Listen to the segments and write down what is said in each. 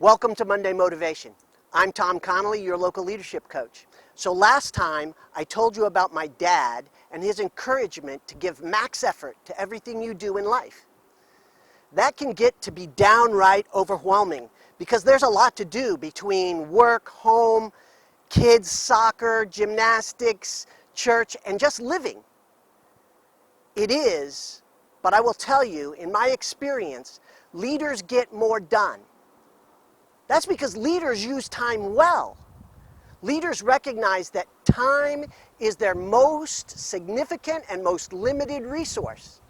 Welcome to Monday Motivation. I'm Tom Connally, your local leadership coach. So last time I told you about my dad and his encouragement to give max effort to everything you do in life. That can get to be downright overwhelming because there's a lot to do between work, home, kids, soccer, gymnastics, church, and just living. It is, but I will tell you, in my experience, leaders get more done. That's because leaders use time well. Leaders recognize that time is their most significant and most limited resource.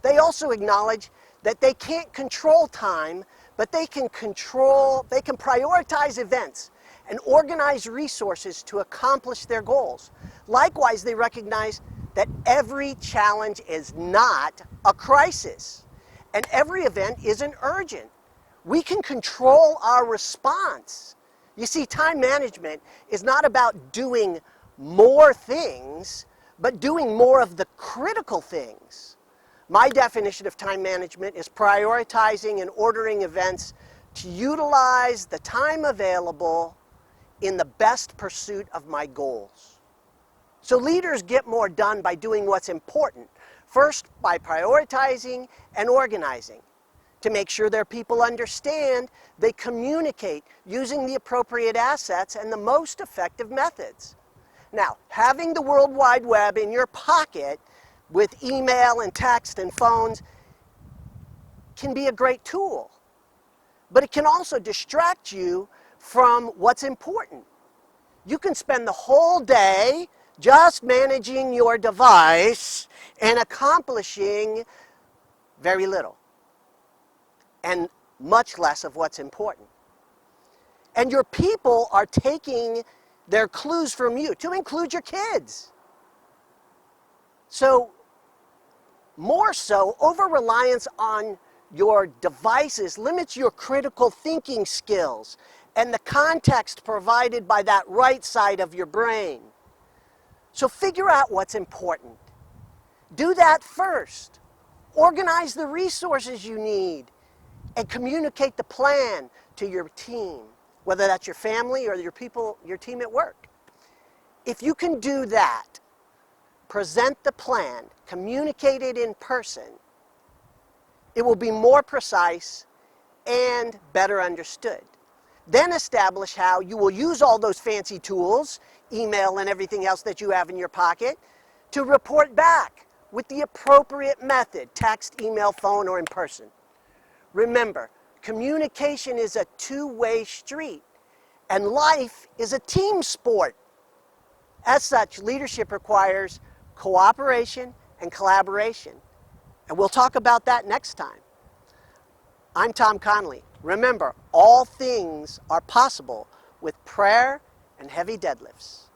They also acknowledge that they can't control time, but they can prioritize events and organize resources to accomplish their goals. Likewise, they recognize that every challenge is not a crisis, and every event isn't urgent. We can control our response. You see, time management is not about doing more things, but doing more of the critical things. My definition of time management is prioritizing and ordering events to utilize the time available in the best pursuit of my goals. So leaders get more done by doing what's important. First, by prioritizing and organizing. To make sure their people understand, they communicate using the appropriate assets and the most effective methods. Now, having the World Wide Web in your pocket with email and text and phones can be a great tool, but it can also distract you from what's important. You can spend the whole day just managing your device and accomplishing very little, and much less of what's important. And your people are taking their clues from you, to include your kids. So, more so, over-reliance on your devices limits your critical thinking skills and the context provided by that right side of your brain. So figure out what's important. Do that first. Organize the resources you need and communicate the plan to your team, whether that's your family or your people, your team at work. If you can do that, present the plan, communicate it in person, it will be more precise and better understood. Then establish how you will use all those fancy tools, email and everything else that you have in your pocket, to report back with the appropriate method, text, email, phone, or in person. Remember, communication is a two-way street, and life is a team sport. As such, leadership requires cooperation and collaboration. And we'll talk about that next time. I'm Tom Connally. Remember, all things are possible with prayer and heavy deadlifts.